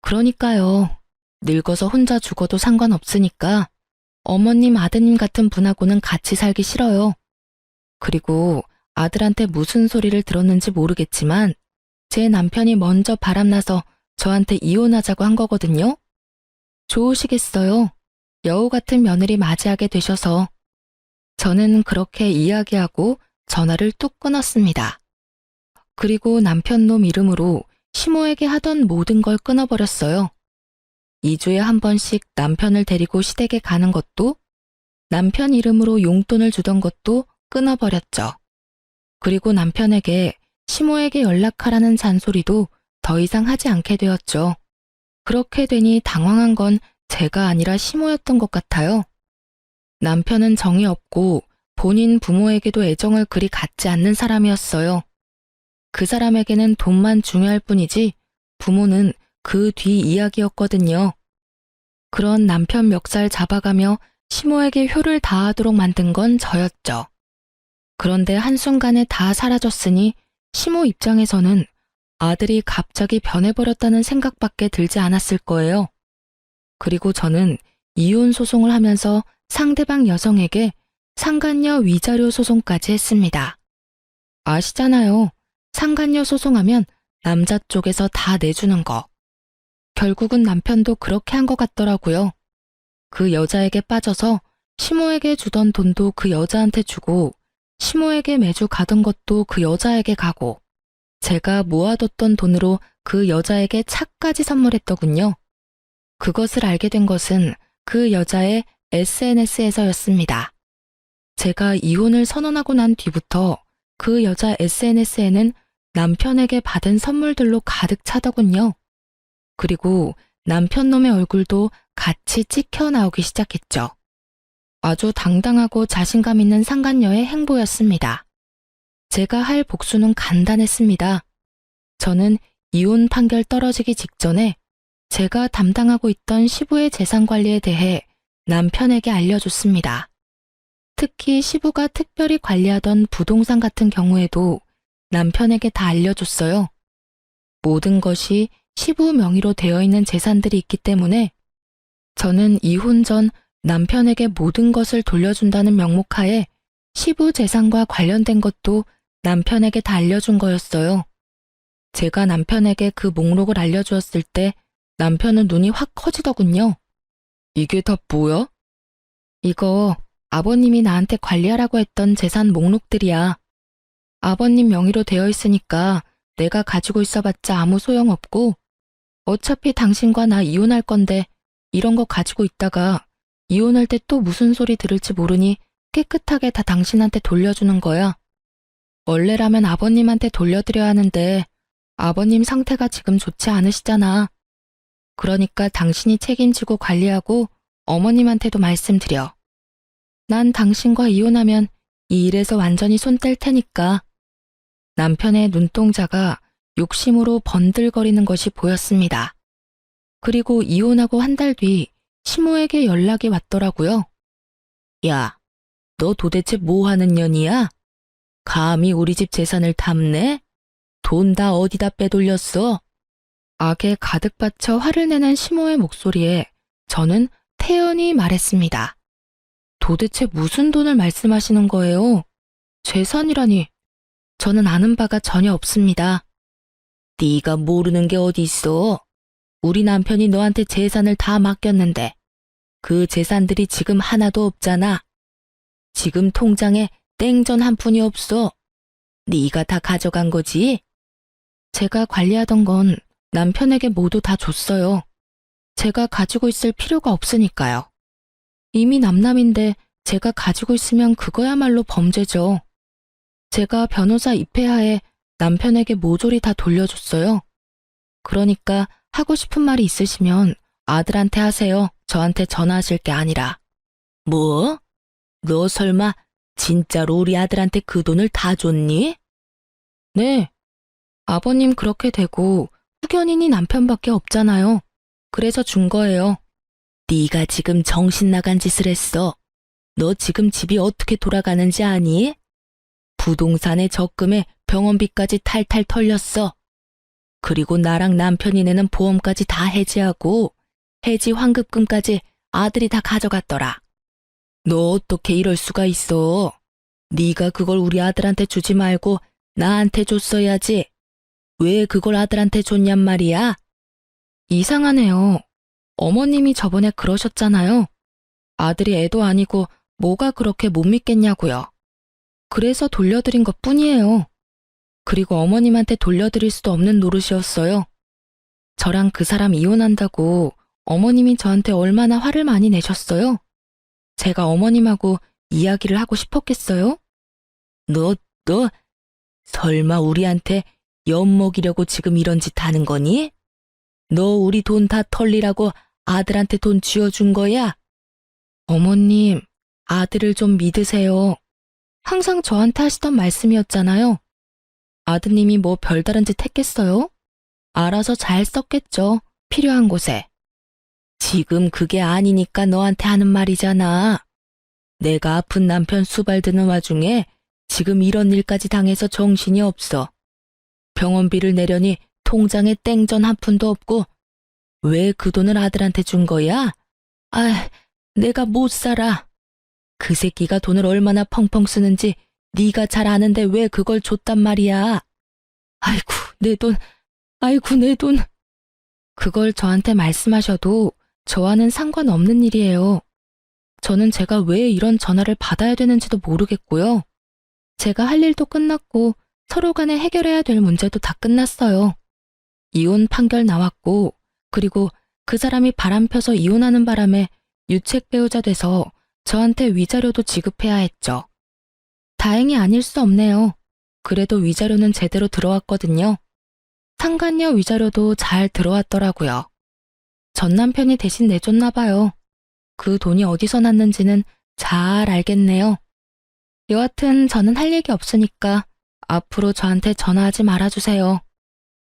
그러니까요. 늙어서 혼자 죽어도 상관없으니까 어머님 아드님 같은 분하고는 같이 살기 싫어요. 그리고 아들한테 무슨 소리를 들었는지 모르겠지만 제 남편이 먼저 바람나서 저한테 이혼하자고 한 거거든요. 좋으시겠어요. 여우 같은 며느리 맞이하게 되셔서. 저는 그렇게 이야기하고 전화를 뚝 끊었습니다. 그리고 남편 놈 이름으로 시모에게 하던 모든 걸 끊어버렸어요. 2주에 한 번씩 남편을 데리고 시댁에 가는 것도, 남편 이름으로 용돈을 주던 것도 끊어버렸죠. 그리고 남편에게 시모에게 연락하라는 잔소리도 더 이상 하지 않게 되었죠. 그렇게 되니 당황한 건 제가 아니라 시모였던 것 같아요. 남편은 정이 없고 본인 부모에게도 애정을 그리 갖지 않는 사람이었어요. 그 사람에게는 돈만 중요할 뿐이지 부모는 그 뒤 이야기였거든요. 그런 남편 멱살 잡아가며 시모에게 효를 다하도록 만든 건 저였죠. 그런데 한순간에 다 사라졌으니 시모 입장에서는 아들이 갑자기 변해버렸다는 생각밖에 들지 않았을 거예요. 그리고 저는 이혼 소송을 하면서 상대방 여성에게 상간녀 위자료 소송까지 했습니다. 아시잖아요. 상간녀 소송하면 남자 쪽에서 다 내주는 거. 결국은 남편도 그렇게 한 것 같더라고요. 그 여자에게 빠져서 시모에게 주던 돈도 그 여자한테 주고 시모에게 매주 가던 것도 그 여자에게 가고 제가 모아뒀던 돈으로 그 여자에게 차까지 선물했더군요. 그것을 알게 된 것은 그 여자의 SNS에서였습니다. 제가 이혼을 선언하고 난 뒤부터 그 여자 SNS에는 남편에게 받은 선물들로 가득 차더군요. 그리고 남편 놈의 얼굴도 같이 찍혀 나오기 시작했죠. 아주 당당하고 자신감 있는 상간녀의 행보였습니다. 제가 할 복수는 간단했습니다. 저는 이혼 판결 떨어지기 직전에 제가 담당하고 있던 시부의 재산 관리에 대해 남편에게 알려줬습니다. 특히 시부가 특별히 관리하던 부동산 같은 경우에도 남편에게 다 알려줬어요. 모든 것이 시부 명의로 되어 있는 재산들이 있기 때문에 저는 이혼 전 남편에게 모든 것을 돌려준다는 명목하에 시부 재산과 관련된 것도 남편에게 다 알려준 거였어요. 제가 남편에게 그 목록을 알려주었을 때 남편은 눈이 확 커지더군요. 이게 다 뭐야? 이거 아버님이 나한테 관리하라고 했던 재산 목록들이야. 아버님 명의로 되어 있으니까 내가 가지고 있어봤자 아무 소용없고 어차피 당신과 나 이혼할 건데 이런 거 가지고 있다가 이혼할 때 또 무슨 소리 들을지 모르니 깨끗하게 다 당신한테 돌려주는 거야. 원래라면 아버님한테 돌려드려야 하는데 아버님 상태가 지금 좋지 않으시잖아. 그러니까 당신이 책임지고 관리하고 어머님한테도 말씀드려. 난 당신과 이혼하면 이 일에서 완전히 손 뗄 테니까. 남편의 눈동자가 욕심으로 번들거리는 것이 보였습니다. 그리고 이혼하고 한 달 뒤 시모에게 연락이 왔더라고요. 야, 너 도대체 뭐 하는 년이야? 감히 우리 집 재산을 탐내? 돈 다 어디다 빼돌렸어? 악에 가득 받쳐 화를 내는 시모의 목소리에 저는 태연히 말했습니다. 도대체 무슨 돈을 말씀하시는 거예요? 재산이라니. 저는 아는 바가 전혀 없습니다. 네가 모르는 게 어디 있어? 우리 남편이 너한테 재산을 다 맡겼는데 그 재산들이 지금 하나도 없잖아. 지금 통장에 땡전 한 푼이 없어. 네가 다 가져간 거지? 제가 관리하던 건 남편에게 모두 다 줬어요. 제가 가지고 있을 필요가 없으니까요. 이미 남남인데 제가 가지고 있으면 그거야말로 범죄죠. 제가 변호사 입회하에 남편에게 모조리 다 돌려줬어요. 그러니까 하고 싶은 말이 있으시면 아들한테 하세요. 저한테 전화하실 게 아니라. 뭐? 너 설마 진짜로 우리 아들한테 그 돈을 다 줬니? 네. 아버님 그렇게 되고 후견인이 남편밖에 없잖아요. 그래서 준 거예요. 네가 지금 정신 나간 짓을 했어. 너 지금 집이 어떻게 돌아가는지 아니? 부동산에 적금에 병원비까지 탈탈 털렸어. 그리고 나랑 남편이 내는 보험까지 다 해지하고 해지 환급금까지 아들이 다 가져갔더라. 너 어떻게 이럴 수가 있어? 네가 그걸 우리 아들한테 주지 말고 나한테 줬어야지. 왜 그걸 아들한테 줬냔 말이야? 이상하네요. 어머님이 저번에 그러셨잖아요. 아들이 애도 아니고 뭐가 그렇게 못 믿겠냐고요. 그래서 돌려드린 것 뿐이에요. 그리고 어머님한테 돌려드릴 수도 없는 노릇이었어요. 저랑 그 사람 이혼한다고 어머님이 저한테 얼마나 화를 많이 내셨어요? 제가 어머님하고 이야기를 하고 싶었겠어요? 너 설마 우리한테 엿먹이려고 지금 이런 짓 하는 거니? 너 우리 돈 다 털리라고 아들한테 돈 쥐어준 거야? 어머님, 아들을 좀 믿으세요. 항상 저한테 하시던 말씀이었잖아요. 아드님이 뭐 별다른 짓 했겠어요? 알아서 잘 썼겠죠. 필요한 곳에. 지금 그게 아니니까 너한테 하는 말이잖아. 내가 아픈 남편 수발드는 와중에 지금 이런 일까지 당해서 정신이 없어. 병원비를 내려니 통장에 땡전 한 푼도 없고 왜 그 돈을 아들한테 준 거야? 아, 내가 못 살아. 그 새끼가 돈을 얼마나 펑펑 쓰는지 네가 잘 아는데 왜 그걸 줬단 말이야. 아이고, 내 돈. 아이고, 내 돈. 그걸 저한테 말씀하셔도 저와는 상관없는 일이에요. 저는 제가 왜 이런 전화를 받아야 되는지도 모르겠고요. 제가 할 일도 끝났고 서로 간에 해결해야 될 문제도 다 끝났어요. 이혼 판결 나왔고 그리고 그 사람이 바람 펴서 이혼하는 바람에 유책 배우자 돼서 저한테 위자료도 지급해야 했죠. 다행히 아닐 수 없네요. 그래도 위자료는 제대로 들어왔거든요. 상간녀 위자료도 잘 들어왔더라고요. 전 남편이 대신 내줬나 봐요. 그 돈이 어디서 났는지는 잘 알겠네요. 여하튼 저는 할 얘기 없으니까 앞으로 저한테 전화하지 말아주세요.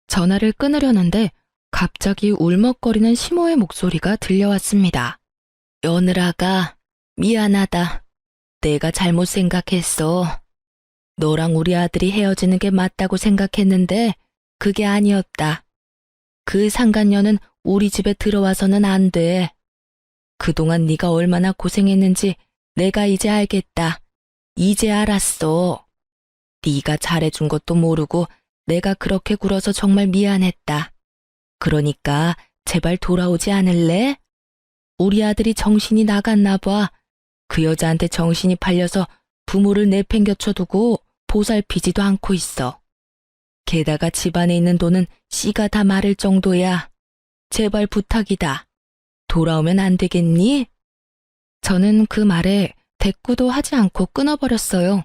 전화를 끊으려는데 갑자기 울먹거리는 시모의 목소리가 들려왔습니다. 여느라가 미안하다. 내가 잘못 생각했어. 너랑 우리 아들이 헤어지는 게 맞다고 생각했는데 그게 아니었다. 그 상간녀는 우리 집에 들어와서는 안 돼. 그동안 네가 얼마나 고생했는지 내가 이제 알겠다. 이제 알았어. 네가 잘해준 것도 모르고 내가 그렇게 굴어서 정말 미안했다. 그러니까 제발 돌아오지 않을래? 우리 아들이 정신이 나갔나 봐. 그 여자한테 정신이 팔려서 부모를 내팽겨쳐두고 보살피지도 않고 있어. 게다가 집안에 있는 돈은 씨가 다 마를 정도야. 제발 부탁이다. 돌아오면 안 되겠니? 저는 그 말에 대꾸도 하지 않고 끊어버렸어요.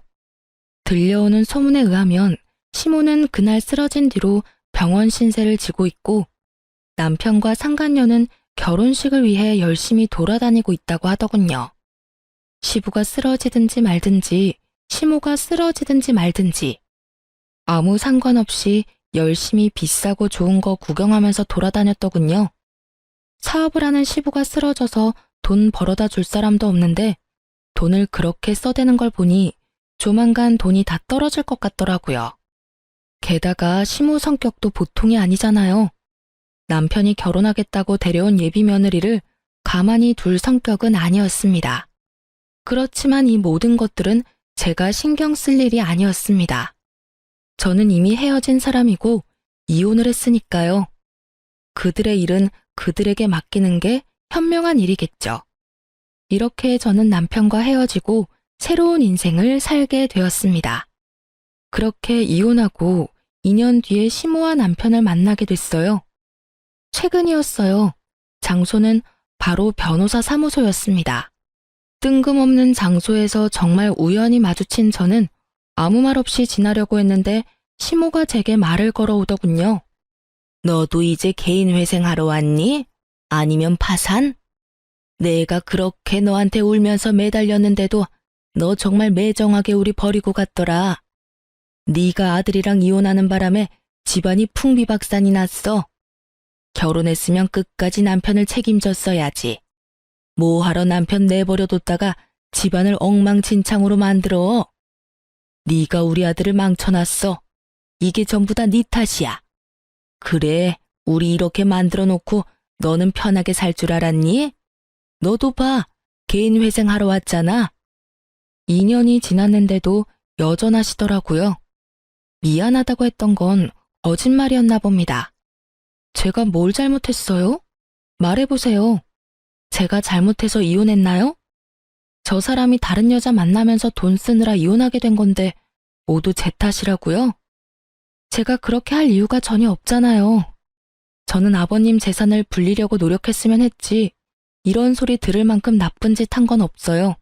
들려오는 소문에 의하면 시모는 그날 쓰러진 뒤로 병원 신세를 지고 있고 남편과 상간녀는 결혼식을 위해 열심히 돌아다니고 있다고 하더군요. 시부가 쓰러지든지 말든지 시모가 쓰러지든지 말든지 아무 상관없이 열심히 비싸고 좋은 거 구경하면서 돌아다녔더군요. 사업을 하는 시부가 쓰러져서 돈 벌어다 줄 사람도 없는데 돈을 그렇게 써대는 걸 보니 조만간 돈이 다 떨어질 것 같더라고요. 게다가 시모 성격도 보통이 아니잖아요. 남편이 결혼하겠다고 데려온 예비 며느리를 가만히 둘 성격은 아니었습니다. 그렇지만 이 모든 것들은 제가 신경 쓸 일이 아니었습니다. 저는 이미 헤어진 사람이고 이혼을 했으니까요. 그들의 일은 그들에게 맡기는 게 현명한 일이겠죠. 이렇게 저는 남편과 헤어지고 새로운 인생을 살게 되었습니다. 그렇게 이혼하고 2년 뒤에 시모와 남편을 만나게 됐어요. 최근이었어요. 장소는 바로 변호사 사무소였습니다. 뜬금없는 장소에서 정말 우연히 마주친 저는 아무 말 없이 지나려고 했는데 시모가 제게 말을 걸어오더군요. 너도 이제 개인 회생하러 왔니? 아니면 파산? 내가 그렇게 너한테 울면서 매달렸는데도 너 정말 매정하게 우리 버리고 갔더라. 네가 아들이랑 이혼하는 바람에 집안이 풍비박산이 났어. 결혼했으면 끝까지 남편을 책임졌어야지. 뭐하러 남편 내버려뒀다가 집안을 엉망진창으로 만들어. 네가 우리 아들을 망쳐놨어. 이게 전부 다 네 탓이야. 그래, 우리 이렇게 만들어 놓고 너는 편하게 살 줄 알았니? 너도 봐, 개인 회생하러 왔잖아. 2년이 지났는데도 여전하시더라고요. 미안하다고 했던 건 거짓말이었나 봅니다. 제가 뭘 잘못했어요? 말해보세요. 제가 잘못해서 이혼했나요? 저 사람이 다른 여자 만나면서 돈 쓰느라 이혼하게 된 건데 모두 제 탓이라고요? 제가 그렇게 할 이유가 전혀 없잖아요. 저는 아버님 재산을 불리려고 노력했으면 했지 이런 소리 들을 만큼 나쁜 짓 한 건 없어요.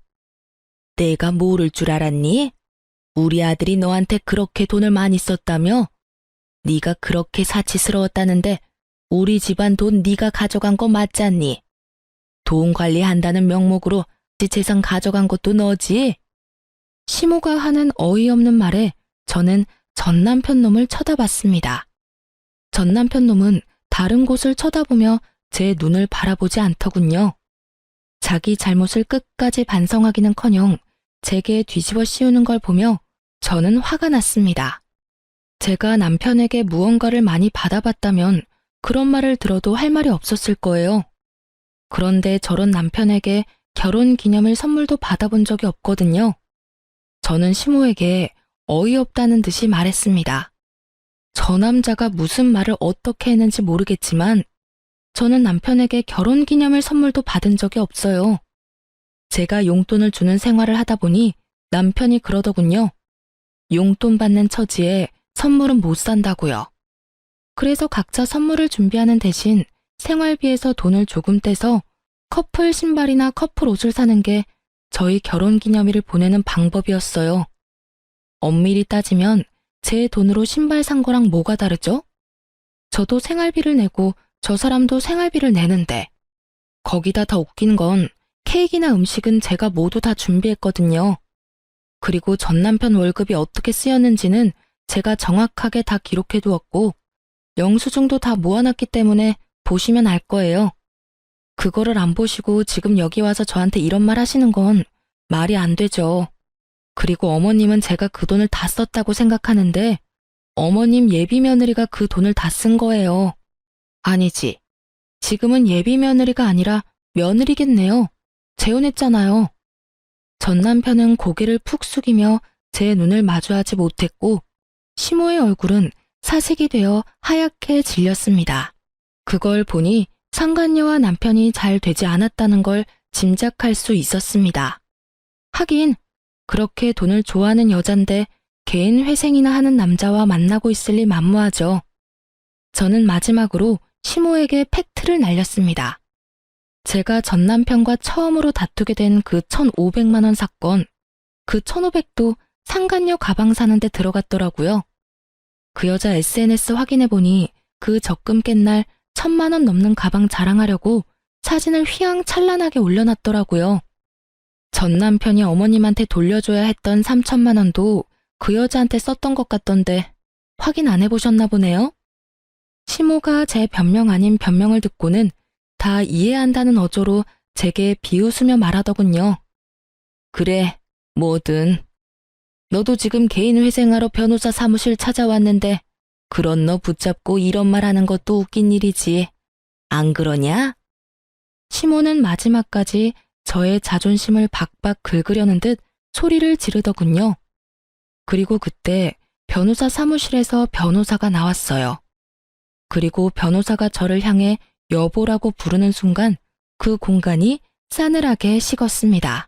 내가 모를 줄 알았니? 우리 아들이 너한테 그렇게 돈을 많이 썼다며? 네가 그렇게 사치스러웠다는데 우리 집안 돈 네가 가져간 거 맞잖니? 돈 관리한다는 명목으로 재산 가져간 것도 너지? 시모가 하는 어이없는 말에 저는 전 남편 놈을 쳐다봤습니다. 전 남편 놈은 다른 곳을 쳐다보며 제 눈을 바라보지 않더군요. 자기 잘못을 끝까지 반성하기는커녕 제게 뒤집어 씌우는 걸 보며 저는 화가 났습니다. 제가 남편에게 무언가를 많이 받아봤다면 그런 말을 들어도 할 말이 없었을 거예요. 그런데 저런 남편에게 결혼 기념일 선물도 받아본 적이 없거든요. 저는 시모에게 어이없다는 듯이 말했습니다. 저 남자가 무슨 말을 어떻게 했는지 모르겠지만 저는 남편에게 결혼 기념일 선물도 받은 적이 없어요. 제가 용돈을 주는 생활을 하다 보니 남편이 그러더군요. 용돈 받는 처지에 선물은 못 산다고요. 그래서 각자 선물을 준비하는 대신 생활비에서 돈을 조금 떼서 커플 신발이나 커플 옷을 사는 게 저희 결혼 기념일을 보내는 방법이었어요. 엄밀히 따지면 제 돈으로 신발 산 거랑 뭐가 다르죠? 저도 생활비를 내고 저 사람도 생활비를 내는데 거기다 더 웃긴 건 케이크나 음식은 제가 모두 다 준비했거든요. 그리고 전 남편 월급이 어떻게 쓰였는지는 제가 정확하게 다 기록해 두었고 영수증도 다 모아놨기 때문에 보시면 알 거예요. 그거를 안 보시고 지금 여기 와서 저한테 이런 말 하시는 건 말이 안 되죠. 그리고 어머님은 제가 그 돈을 다 썼다고 생각하는데 어머님 예비 며느리가 그 돈을 다 쓴 거예요. 아니지. 지금은 예비 며느리가 아니라 며느리겠네요. 재혼했잖아요. 전 남편은 고개를 푹 숙이며 제 눈을 마주하지 못했고 시모의 얼굴은 사색이 되어 하얗게 질렸습니다. 그걸 보니 상간녀와 남편이 잘 되지 않았다는 걸 짐작할 수 있었습니다. 하긴 그렇게 돈을 좋아하는 여잔데 개인 회생이나 하는 남자와 만나고 있을 리 만무하죠. 저는 마지막으로 시모에게 팩트를 날렸습니다. 제가 전 남편과 처음으로 다투게 된 그 1,500만 원 사건, 그 1,500도 상간녀 가방 사는데 들어갔더라고요. 그 여자 SNS 확인해보니 그 적금 깬 날 1,000만 원 넘는 가방 자랑하려고 사진을 휘황찬란하게 올려놨더라고요. 전 남편이 어머님한테 돌려줘야 했던 3,000만 원도 그 여자한테 썼던 것 같던데 확인 안 해보셨나 보네요? 시모가 제 변명 아닌 변명을 듣고는 다 이해한다는 어조로 제게 비웃으며 말하더군요. 그래, 뭐든. 너도 지금 개인 회생하러 변호사 사무실 찾아왔는데 그런 너 붙잡고 이런 말 하는 것도 웃긴 일이지. 안 그러냐? 시모는 마지막까지 저의 자존심을 박박 긁으려는 듯 소리를 지르더군요. 그리고 그때 변호사 사무실에서 변호사가 나왔어요. 그리고 변호사가 저를 향해 여보라고 부르는 순간 그 공간이 싸늘하게 식었습니다.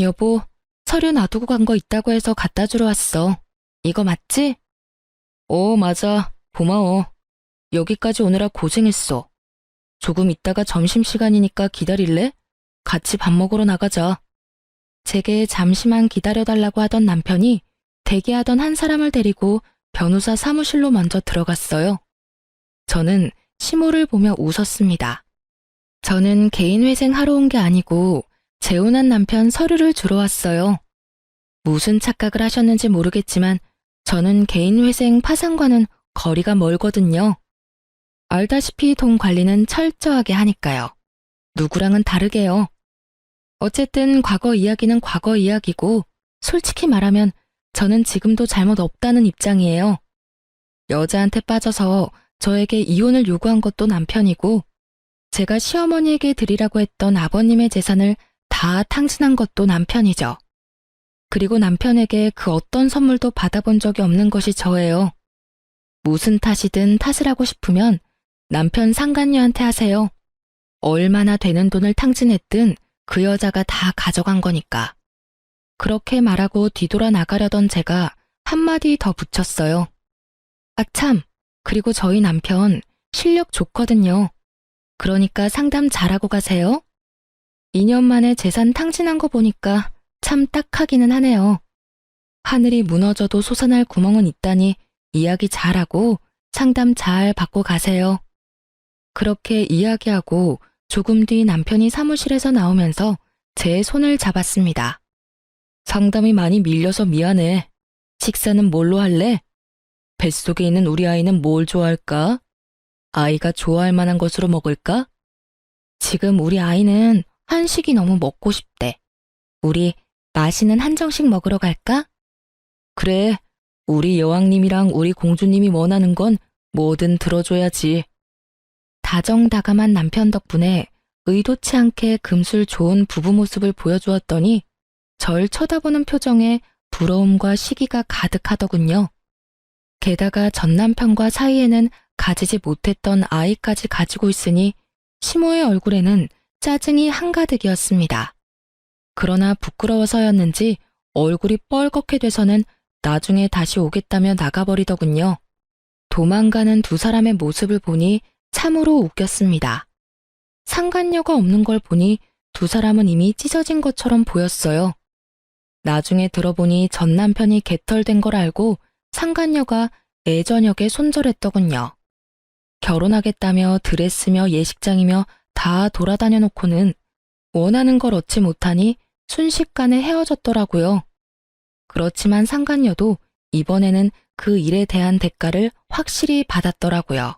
여보, 서류 놔두고 간 거 있다고 해서 갖다 주러 왔어. 이거 맞지? 맞아. 고마워. 여기까지 오느라 고생했어. 조금 있다가 점심시간이니까 기다릴래? 같이 밥 먹으러 나가자. 제게 잠시만 기다려달라고 하던 남편이 대기하던 한 사람을 데리고 변호사 사무실로 먼저 들어갔어요. 저는 시모를 보며 웃었습니다. 저는 개인 회생하러 온 게 아니고 재혼한 남편 서류를 주러 왔어요. 무슨 착각을 하셨는지 모르겠지만 저는 개인 회생 파산과는 거리가 멀거든요. 알다시피 돈 관리는 철저하게 하니까요. 누구랑은 다르게요. 어쨌든 과거 이야기는 과거 이야기고 솔직히 말하면 저는 지금도 잘못 없다는 입장이에요. 여자한테 빠져서 저에게 이혼을 요구한 것도 남편이고 제가 시어머니에게 드리라고 했던 아버님의 재산을 다 탕진한 것도 남편이죠. 그리고 남편에게 그 어떤 선물도 받아본 적이 없는 것이 저예요. 무슨 탓이든 탓을 하고 싶으면 남편 상간녀한테 하세요. 얼마나 되는 돈을 탕진했든 그 여자가 다 가져간 거니까. 그렇게 말하고 뒤돌아 나가려던 제가 한마디 더 붙였어요. 아 참, 그리고 저희 남편 실력 좋거든요. 그러니까 상담 잘하고 가세요. 2년 만에 재산 탕진한 거 보니까 참 딱하기는 하네요. 하늘이 무너져도 솟아날 구멍은 있다니 이야기 잘하고 상담 잘 받고 가세요. 그렇게 이야기하고 조금 뒤 남편이 사무실에서 나오면서 제 손을 잡았습니다. 상담이 많이 밀려서 미안해. 식사는 뭘로 할래? 뱃속에 있는 우리 아이는 뭘 좋아할까? 아이가 좋아할 만한 것으로 먹을까? 지금 우리 아이는 한식이 너무 먹고 싶대. 우리 맛있는 한정식 먹으러 갈까? 그래, 우리 여왕님이랑 우리 공주님이 원하는 건 뭐든 들어줘야지. 다정다감한 남편 덕분에 의도치 않게 금술 좋은 부부 모습을 보여주었더니 절 쳐다보는 표정에 부러움과 시기가 가득하더군요. 게다가 전 남편과 사이에는 가지지 못했던 아이까지 가지고 있으니 시모의 얼굴에는 짜증이 한가득이었습니다. 그러나 부끄러워서였는지 얼굴이 뻘겋게 돼서는 나중에 다시 오겠다며 나가버리더군요. 도망가는 두 사람의 모습을 보니 참으로 웃겼습니다. 상간녀가 없는 걸 보니 두 사람은 이미 찢어진 것처럼 보였어요. 나중에 들어보니 전 남편이 개털된 걸 알고 상간녀가 애저녁에 손절했더군요. 결혼하겠다며 드레스며 예식장이며 다 돌아다녀 놓고는 원하는 걸 얻지 못하니 순식간에 헤어졌더라고요. 그렇지만 상간녀도 이번에는 그 일에 대한 대가를 확실히 받았더라고요.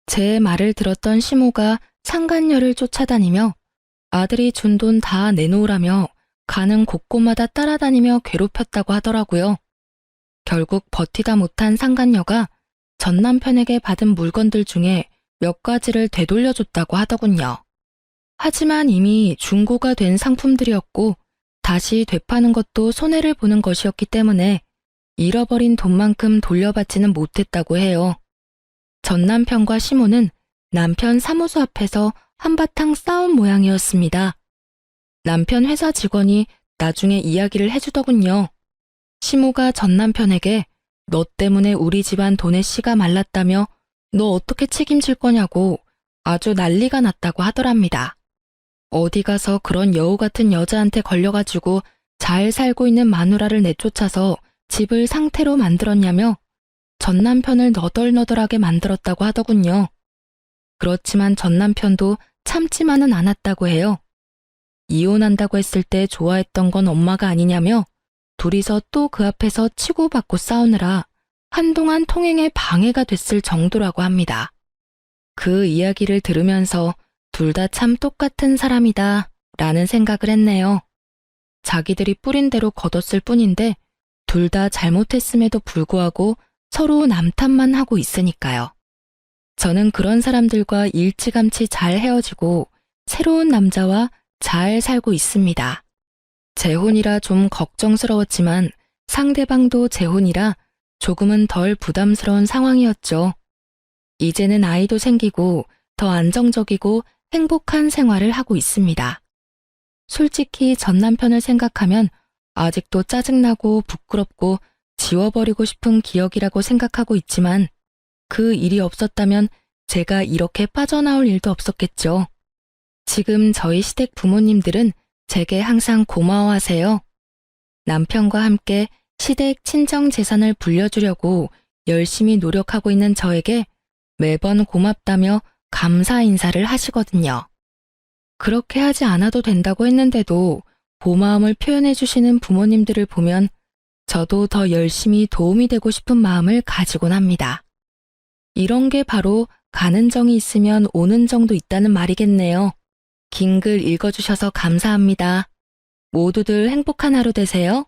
제 말을 들었던 시모가 상간녀를 쫓아다니며 아들이 준 돈 다 내놓으라며 가는 곳곳마다 따라다니며 괴롭혔다고 하더라고요. 결국 버티다 못한 상간녀가 전 남편에게 받은 물건들 중에 몇 가지를 되돌려줬다고 하더군요. 하지만 이미 중고가 된 상품들이었고 다시 되파는 것도 손해를 보는 것이었기 때문에 잃어버린 돈만큼 돌려받지는 못했다고 해요. 전 남편과 시모는 남편 사무소 앞에서 한바탕 싸운 모양이었습니다. 남편 회사 직원이 나중에 이야기를 해주더군요. 시모가 전 남편에게 너 때문에 우리 집안 돈의 씨가 말랐다며 너 어떻게 책임질 거냐고 아주 난리가 났다고 하더랍니다. 어디 가서 그런 여우 같은 여자한테 걸려가지고 잘 살고 있는 마누라를 내쫓아서 집을 상태로 만들었냐며 전 남편을 너덜너덜하게 만들었다고 하더군요. 그렇지만 전 남편도 참지만은 않았다고 해요. 이혼한다고 했을 때 좋아했던 건 엄마가 아니냐며 둘이서 또 그 앞에서 치고받고 싸우느라 한동안 통행에 방해가 됐을 정도라고 합니다. 그 이야기를 들으면서 둘 다 참 똑같은 사람이다 라는 생각을 했네요. 자기들이 뿌린 대로 거뒀을 뿐인데 둘 다 잘못했음에도 불구하고 서로 남탓만 하고 있으니까요. 저는 그런 사람들과 일찌감치 잘 헤어지고 새로운 남자와 잘 살고 있습니다. 재혼이라 좀 걱정스러웠지만 상대방도 재혼이라 조금은 덜 부담스러운 상황이었죠. 이제는 아이도 생기고 더 안정적이고 행복한 생활을 하고 있습니다. 솔직히 전 남편을 생각하면 아직도 짜증나고 부끄럽고 지워버리고 싶은 기억이라고 생각하고 있지만 그 일이 없었다면 제가 이렇게 빠져나올 일도 없었겠죠. 지금 저희 시댁 부모님들은 제게 항상 고마워하세요. 남편과 함께 시댁 친정 재산을 불려주려고 열심히 노력하고 있는 저에게 매번 고맙다며 감사 인사를 하시거든요. 그렇게 하지 않아도 된다고 했는데도 고마움을 표현해 주시는 부모님들을 보면 저도 더 열심히 도움이 되고 싶은 마음을 가지곤 합니다. 이런 게 바로 가는 정이 있으면 오는 정도 있다는 말이겠네요. 긴 글 읽어주셔서 감사합니다. 모두들 행복한 하루 되세요.